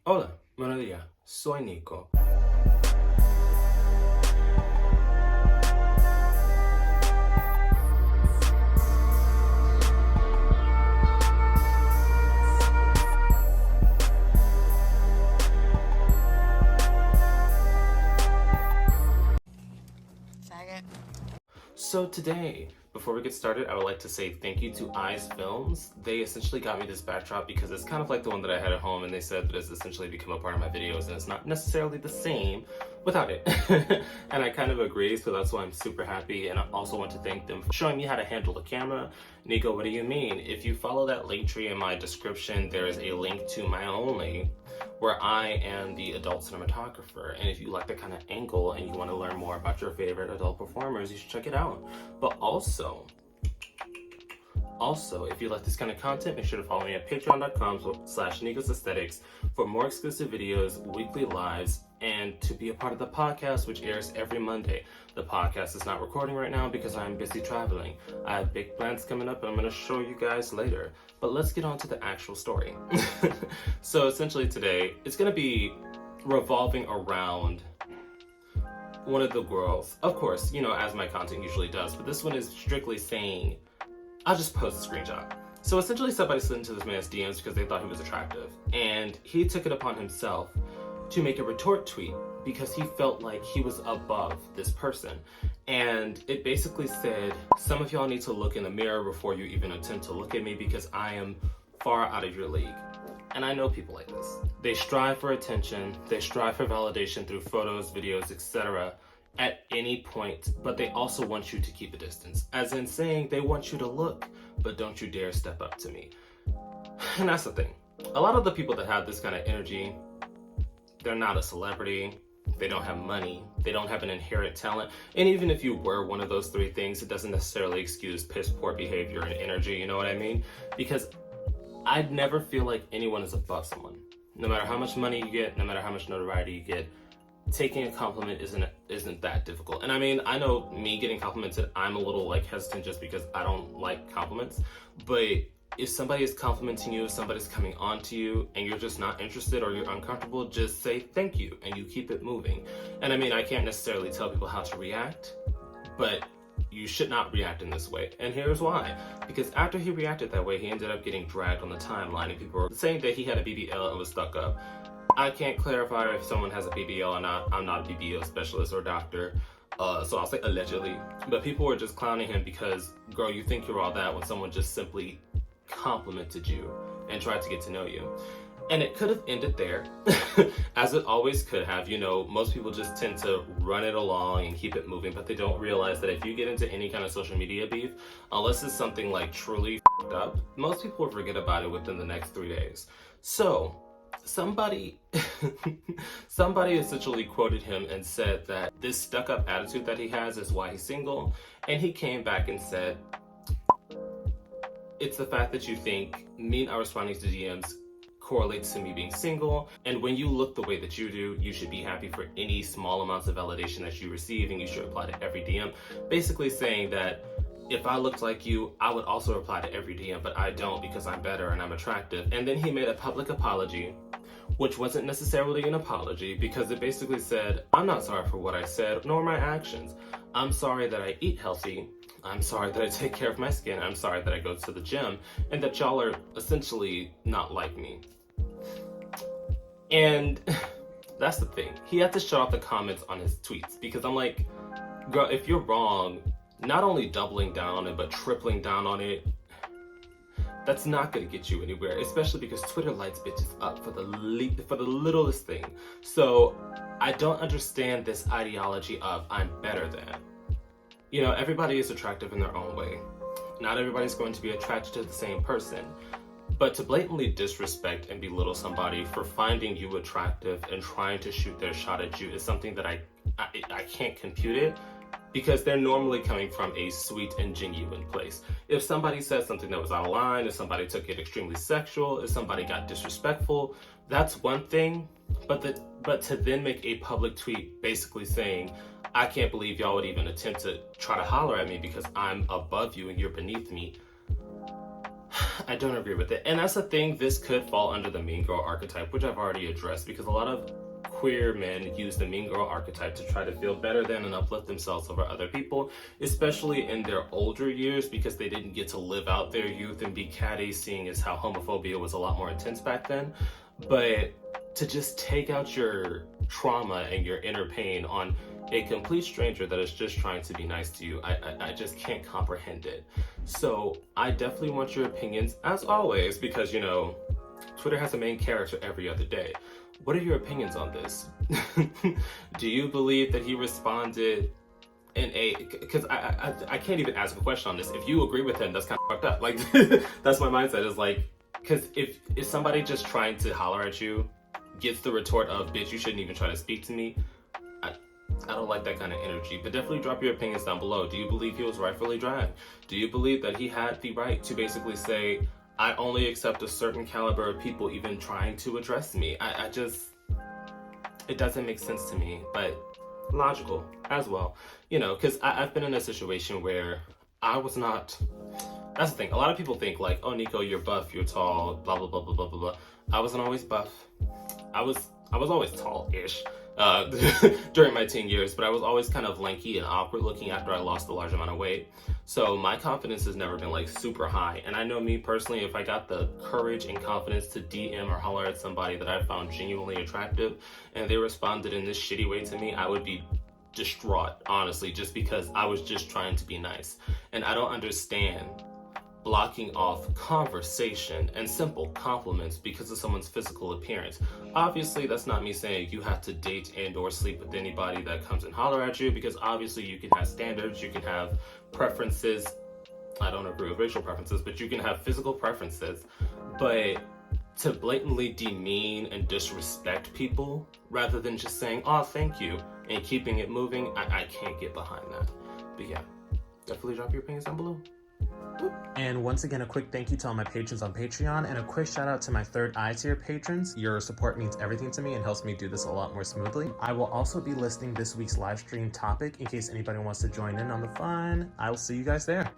Hola, buenos días. Soy Nico. So today, before we get started, I would like to say thank you to Eyes Films. They essentially got me this backdrop because it's kind of like the one that I had at home, and they said that it's essentially become a part of my videos and it's not necessarily the same without it. And I kind of agree, so that's why I'm super happy. And I also want to thank them for showing me how to handle the camera. Nico, what do you mean? If you follow that link tree in my description, there is a link to my Only, where I am the adult cinematographer. And if you like that kind of angle and you want to learn more about your favorite adult performers, you should check it out. But also, if you like this kind of content, make sure to follow me at patreon.com/Nicosaesthetics for more exclusive videos, weekly lives, and to be a part of the podcast, which airs every Monday. The podcast is not recording right now because I'm busy traveling. I have big plans coming up and I'm going to show you guys later. But let's get on to the actual story. So essentially today, it's going to be revolving around one of the girls. Of course, you know, as my content usually does, but this one is strictly saying, I'll just post a screenshot. So essentially somebody slid into this man's DMs because they thought he was attractive. And he took it upon himself to make a retort tweet because he felt like he was above this person. And it basically said, some of y'all need to look in the mirror before you even attempt to look at me because I am far out of your league. And I know people like this. They strive for attention, they strive for validation through photos, videos, etc. at any point, but they also want you to keep a distance. As in saying, they want you to look, but don't you dare step up to me. And that's the thing. A lot of the people that have this kind of energy, they're not a celebrity, they don't have money, they don't have an inherent talent. And even if you were one of those three things, it doesn't necessarily excuse piss poor behavior and energy, you know what I mean? Because I'd never feel like anyone is above someone. No matter how much money you get, no matter how much notoriety you get, taking a compliment isn't that difficult. And I mean, I know me getting complimented, I'm a little like hesitant just because I don't like compliments. But if somebody is complimenting you, if somebody's coming on to you and you're just not interested or you're uncomfortable, just say thank you and you keep it moving. And I mean, I can't necessarily tell people how to react, but you should not react in this way. And here's why. Because after he reacted that way, he ended up getting dragged on the timeline and people were saying that he had a BBL and was stuck up. I can't clarify if someone has a BBL or not. I'm not a BBL specialist or doctor, so I'll say allegedly. But people were just clowning him because, girl, you think you're all that when someone just simply complimented you and tried to get to know you. And it could have ended there, as it always could have. You know, most people just tend to run it along and keep it moving, but they don't realize that if you get into any kind of social media beef, unless it's something like truly f***ed up, most people will forget about it within the next 3 days. So somebody essentially quoted him and said that this stuck-up attitude that he has is why he's single. And he came back and said, it's the fact that you think me not responding to DMs correlates to me being single. And when you look the way that you do, you should be happy for any small amounts of validation that you receive, and you should reply to every DM. Basically saying that if I looked like you, I would also reply to every DM, but I don't because I'm better and I'm attractive. And then he made a public apology, which wasn't necessarily an apology because it basically said, I'm not sorry for what I said, nor my actions. I'm sorry that I eat healthy. I'm sorry that I take care of my skin. I'm sorry that I go to the gym and that y'all are essentially not like me. And that's the thing. He had to shut off the comments on his tweets because I'm like, girl, if you're wrong, not only doubling down on it, but tripling down on it, that's not going to get you anywhere, especially because Twitter lights bitches up for the littlest thing. So I don't understand this ideology of I'm better than. You know, everybody is attractive in their own way. Not everybody's going to be attracted to the same person. But to blatantly disrespect and belittle somebody for finding you attractive and trying to shoot their shot at you is something that I can't compute it, because they're normally coming from a sweet and genuine place. If somebody said something that was out of line, if somebody took it extremely sexual, if somebody got disrespectful, that's one thing. But to then make a public tweet basically saying, I can't believe y'all would even attempt to try to holler at me because I'm above you and you're beneath me. I don't agree with it. And that's the thing, this could fall under the mean girl archetype, which I've already addressed, because a lot of queer men use the mean girl archetype to try to feel better than and uplift themselves over other people, especially in their older years, because they didn't get to live out their youth and be catty, seeing as how homophobia was a lot more intense back then. But to just take out your trauma and your inner pain on a complete stranger that is just trying to be nice to you, I just can't comprehend it. So I definitely want your opinions, as always, because, you know, Twitter has a main character every other day. What are your opinions on this? Do you believe that he responded in a... Because I can't even ask a question on this. If you agree with him, that's kind of fucked up. Like, that's my mindset, is like... Because if somebody just trying to holler at you gets the retort of, bitch, you shouldn't even try to speak to me, I don't like that kind of energy. But definitely drop your opinions down below. Do you believe he was rightfully dragged? Do you believe that he had the right to basically say, I only accept a certain caliber of people even trying to address me? I just, it doesn't make sense to me, but logical as well. You know, because I've been in a situation where I was not, that's the thing. A lot of people think like, oh, Nico, you're buff, you're tall, blah, blah, blah, blah, blah, blah, blah. I wasn't always buff. I was always tall-ish during my teen years, but I was always kind of lanky and awkward looking after I lost a large amount of weight. So my confidence has never been like super high. And I know me personally, if I got the courage and confidence to DM or holler at somebody that I found genuinely attractive and they responded in this shitty way to me, I would be distraught, honestly, just because I was just trying to be nice. And I don't understand blocking off conversation and simple compliments because of someone's physical appearance. Obviously, that's not me saying you have to date and or sleep with anybody that comes and holler at you, because obviously you can have standards, you can have preferences. I don't agree with racial preferences, but you can have physical preferences. But to blatantly demean and disrespect people rather than just saying, oh, thank you, and keeping it moving, I can't get behind that. But yeah, definitely drop your opinions down below. And once again, a quick thank you to all my patrons on Patreon, and a quick shout out to my third eye tier patrons. Your support means everything to me and helps me do this a lot more smoothly. I will also be listing this week's live stream topic in case anybody wants to join in on the fun. I will see you guys there.